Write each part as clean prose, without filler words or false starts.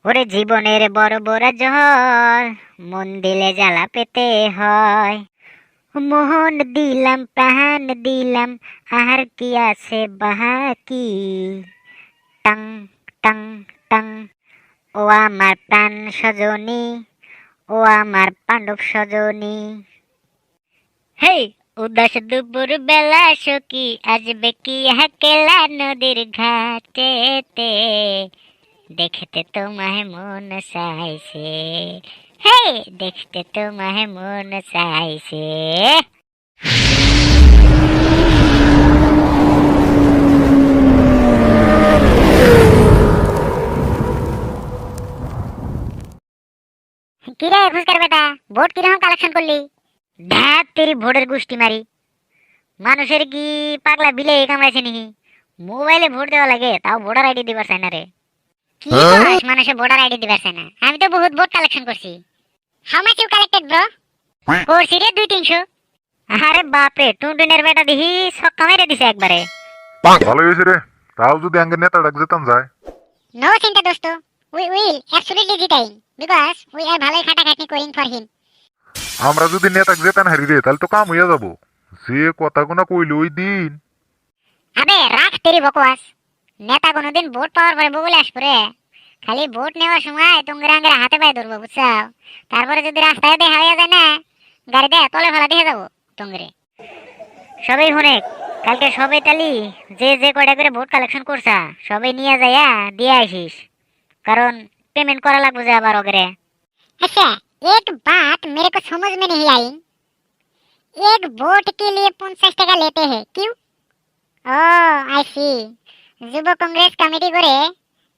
ওরে জীবনের বড় বড় ঝড়, মন দিলে জ্বালা পেতে হয়। মোহন দিলাম প্রাণ দিলাম, আর কি আছে বাকি। Tongue tongue tongue. ও আমার প্রাণ সজনী, ও আমার পাণ্ডব সজনী। হেই, উদাস দুপুর বেলা সখী আসবে কি হাকেলা নদীর ঘাটেতে, দেখতে তোমায় মন চাইছে। হে, দেখতে তোমায় মন চাইছে। কিরে ফুসকার বেটা, ভোট কিরকম কালেকশন করলি? ধ্যাত তেরি ভোটের গুষ্টি মারি। মানুষের কি পাগলা বিলে কামড়াইছে নাকি? মোবাইলে ভোট দেওয়া লাগে, তাও ভোটার আইডি দিবার চাই না রে। কি কস মানুষে ভোটার আইডি দিবার চাই না? আমি তো বহুত ভোট কালেকশন করছি। How much you collected bro? করছি রে 200-300। আরে বাপরে, টুনটুনের বেটা দেখি ছক্কা মেরে দিছে একবারে। ভালো হয়েছে রে। তাও যদি আঙ্গের নেতা ডাক যেতাম যায়। No চিন্তা দোস্ত, we will absolutely detain because we are ভালোই খাটাখাটনি করিং for him. আমরা যদি নেতা যেতাম হারি রে, তাহলে তো কাম হইয়া যাবো। যে কথা গুনা কইল ওই দিন। আবে রাখ তেরি বকওয়াস। নেতা কোনোদিন ভোট পাওয়ার পরে বলে আসবো রে। খালি ভোট নেওয়ার সময় তোমরা আঙ্গের হাতে পায়ে ধরবো, বুঝছাও? তারপরে যদি রাস্তায় দেখা হয়ে যায় না, গাড়ি দিয়ে তলে ফেলা দিয়ে যাবো তোমরে। সবাই শুনে, কালকে সবাই তালি যে যে কয়টা করে ভোট কালেকশন করছা সবাই নিয়ে যাইয়া দিয়ে আসিস, কারণ পেমেন্ট করা লাগবে যে আবার ওগরে। अच्छा, एक बात मेरे को समझ में नहीं आई। एक वोट के लिए 50 টাকা लेते हैं, क्यों? ओह, आई सी। যুব कांग्रेस कमेटी করে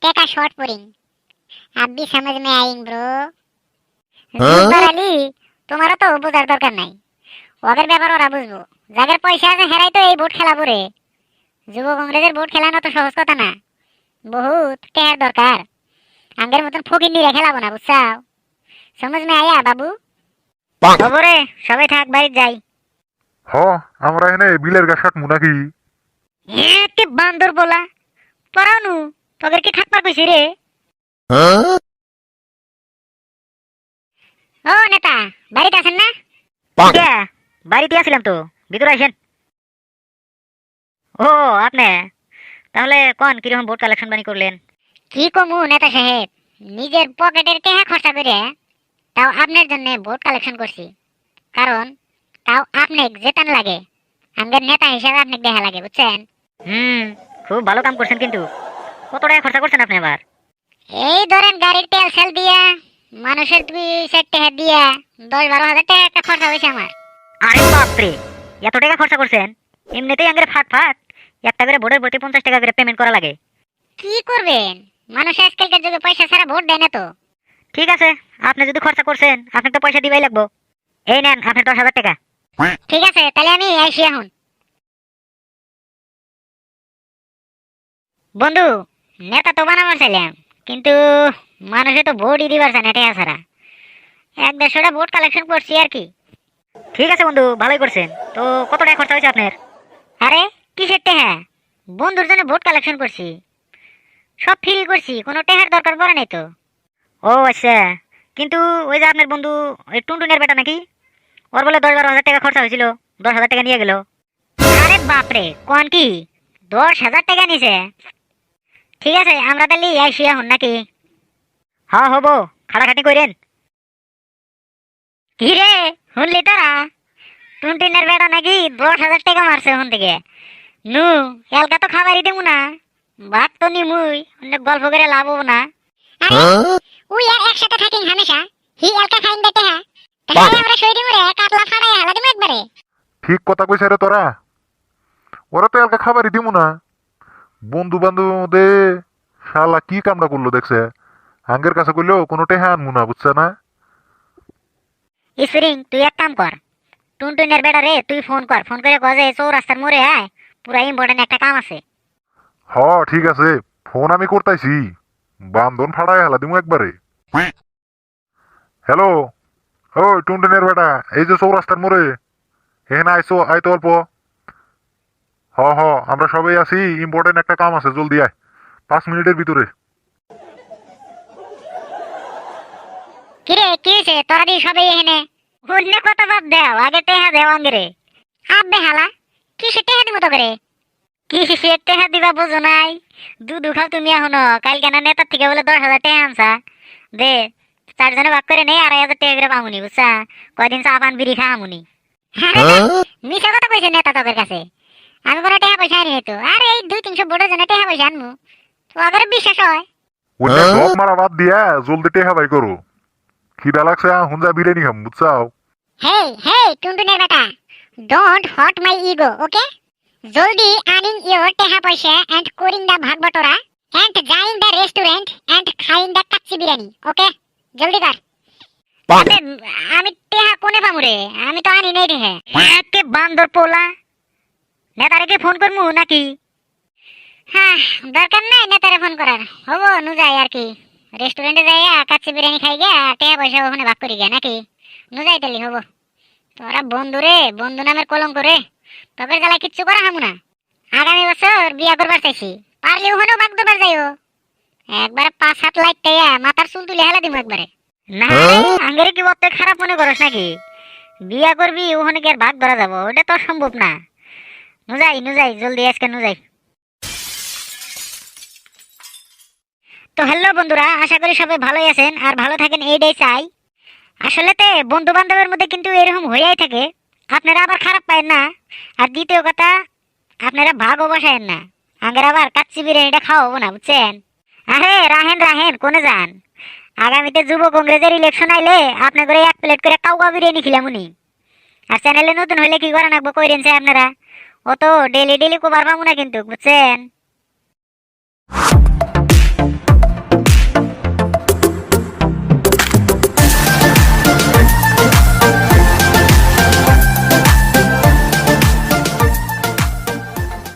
টাকা শর্ট পড়িং। अब भी समझ में आइंग ब्रो। বাড়ালি, তোমারও তো বোঝার দরকার নাই। ওদের ব্যাপার ওরা বুঝবো। যাদের পয়সা আছে হেরাই তো এই ভোট খেলাবো রে। যুব কংগ্রেসের ভোট খেলানো তো সহজ কথা না, বহুত টেয়ার দরকার। আগের মতন ফকির নিয়ে খেলাবো না, বুঝছাও? সমাজ মে আয়া বাবু। খবরে সবাই থাক, বাড়ি যাই। হ, আমরা এখানে বিলের গা কাটমু নাকি? এতে বান্দর বলা পরানু, তোদের কি থাকবার কইছি রে? ও নেতা, বাড়িতে আছেন না? বাড়িতে আসছিলাম তো, ভিতরে আসেন। ও আপনি, তাহলে কোন কিরকম ভোট কালেকশন বানি করলেন? কি কমু নেতা সাহেব, নিজের পকেটের টাকা খরচা করে তাও আপনার জন্য ভোট কালেকশন করছি। কারণ তাও আপনাকে জেতান লাগে, আমাদের নেতা হিসেবে আপনাকে দেখা লাগে, বুঝছেন? খুব ভালো কাম করছেন, কিন্তু কত টাকা খরচা করছেন আপনি আবার? এই ধরেন গাড়ির তেল সেল দিয়া, মানুষের 2 সেট টাকা দিয়া 10-12 হাজার টাকা একটা খরচা হয়েছে আমার। আরে বাপরে, এত টাকা খরচা করছেন? এমনিতেই আঙ্গের ফাট ফাট একটা করে ভোটের প্রতি 50 টাকা করে পেমেন্ট করা লাগে। কি করবেন, মানুষ আজকালকার যুগে পয়সা ছাড়া ভোট দেয় না তো। ঠিক আছে, আপনি যদি খরচা করছেন আপনি তো পয়সা দিবাই লাগবো। এই নেন আপনার 10,000 টাকা। ঠিক আছে, তাহলে আমি আসি এখন। বন্ধু, নেতা তো বানাবার চাইলাম, কিন্তু মানুষে তো ভোটই দিবার চায় না টাকা ছাড়া। 100-150টা ভোট কালেকশন করছি আর কি। ঠিক আছে বন্ধু, ভালোই করছেন। তো কত টাকা খরচা হয়েছে আপনার? আরে কিসের টাকা? বন্ধুর জন্য ভোট কালেকশন করছি, সব ফ্রি করছি, কোনো টাকার দরকার পড়ে নাই তো। ও আচ্ছা, কিন্তু ওই যে আপনার বন্ধু ওই টুনটুনের বেটা নাকি, ওর বলে 10-12 হাজার টাকা খরচা হয়েছিল, 10,000 টাকা নিয়ে গেল। আরে বাপরে, কোন কি 10,000 টাকা নিছে? ঠিক আছে, আমরা তাহলে আইসি এখন নাকি? হ্যাঁ হবো, খাটাখাটি করেন। কি রে, শুনলি তোরা? টুনটুনের বেটা নাকি 10,000 টাকা মারছে ওখান থেকে। নু, এলকা তো খাবারই দেবো না, ভাত তো নিমুই, অনেক গল্প করে লাভ হবো না। আরে ওই আর একসাথে থাকিং হামেশা, হি এলকা খাইন বেটে হ্যাঁ, তাহলে আমরা শরীরে মরে কাটলা ফাড়াই হালা দিমু একবারে। ঠিক কথা কইছে রে তোরা। ওরা তো এলাকা খাবারই দিমু না। বন্ধু বান্ধব দে শালা কি কামটা করলো দেখছে। আঙ্গের কাছে কইলেও কোনো টেহা আনমু না, বুঝছে না? স্প্রিং, তুই এক কাম কর, টুনটুনের বেটা রে তুই ফোন কর, ফোন করে কয় যে চৌরাস্তার মোড়ে আয়, পুরা ইম্পর্টেন্ট একটা কাম আছে। হ ঠিক আছে, ফোন আমি করতাইছি। বান্ধন ফাড়ায় হালা দিমু একবারে। হ্যালো, ও টুনটুনের বেটা, এই যে চৌরাস্তার মোড়ে এখানে আইসো, আইতো অল্প। হ হ, আমরা সবাই আছি, ইম্পর্টেন্ট একটা কাম আছে, জলদি আয়, 5 মিনিটের ভিতরে। কিরে কি হয়েছে তোরা দিয়ে সবাই এখানে অন্য কথা বাদ দেও, আগে টেহা দেও আঙ্গেরে। আব্বে হালা কিসে টেহা দিব তো করে কি সে টেহা দিবা বুঝো নাই? দুধু খাও তুমি এখনো, কাল কেনা নেতার থেকে বলে 10,000 টেহা আনছা। দে 4 জনে ভাগ করে নেই, 2,500 টাকা করে পামুনি বুঝছা? কয়দিন চা পান বিড়ি খাওয়ামুনি। মিছা কথা কইছে নেতা তোদের কাছে আমি কোনো টেহা পয়সা আনি নাই তো আর এই 200-300 ভোটের জন্য টেহা পয়সা আনমু তো আগে বিশ্বাস হয় ওইটা ডক মারা বাদ দিয়া জলদি টেহা বাই করো। খিদা লাগছে হুঞ্জা বিরিয়ানি খাম বুঝছাও। হেই হেই টুনটুনের বেটা don't hurt my ego okay জলদি আর্নিং ইওর টেহা পয়সা এন্ড কোরিং দা ভাগ বটরা এন্ড যাইং দা রেস্টুরেন্ট এন্ড খাইং দা কাচ্চি বিরিয়ানি ওকে জলদি কর আবে, আমি টেহা কোনে পামু রে? আমি তো আনি নাই টেহা। একে বান্দর পোলা, নেতারে কি ফোন করমু নাকি? হ্যাঁ দরকার নাই নেতারে ফোন করার হবো নু যাই আর কি রেস্টুরেন্টে যাইয়া কাচ্চি বিরিয়ানি খাই গিয়া টেহা পয়সা ওখানে ভাগ করি গিয়া নাকি নু যাই তালি হবো তোরা বন্ধু রে বন্ধু নামের কলঙ্ক রে তোদের জ্বালায় কিচ্ছু করা হামু না আগামী বছর বিয়া করবার চাইছি পারলে ওখানেও ভাগ দেবার যাইও একবারে 5-7 লাখ টাকা মাথার চুল তুলে হেলা দিমু একবারে না রে, আঙ্গেরে কি বলতে খারাপ মনে করস নাকি? বিয়া করবি ওখানে কি আর ভাগ ধরা যাবো? ওটা তো সম্ভব না। নু যাই জলদি আজকে নু যাই। তো হ্যালো বন্ধুরা, আশা করি সবাই ভালোই আছেন আর ভালো থাকেন এইটাই চাই। আসলে তে বন্ধু বান্ধবের মধ্যে কিন্তু এরকম হইয়াই থাকে, আপনারা আবার খারাপ পায়েন না। আর দ্বিতীয় কথা, আপনারা ভাগও বসায়েন না। আঙ্গের আবার কাচ্চি বিরিয়ানিটা খাওয়াবো না বুঝছেন? আরে রাহেন রাহেন কোনে যান? আগামীতে যুব কংগ্রেসের ইলেকশন আইলে আপনি করে 1 প্লেট করে কাউকা বিরিয়ানি খিলামুনি। আর চ্যানেলে নতুন হইলে কি করা নাকবো কইরেন আপনারা, ও তো ডেলি ডেলি কোবার পাবো না কিন্তু বুঝছেন।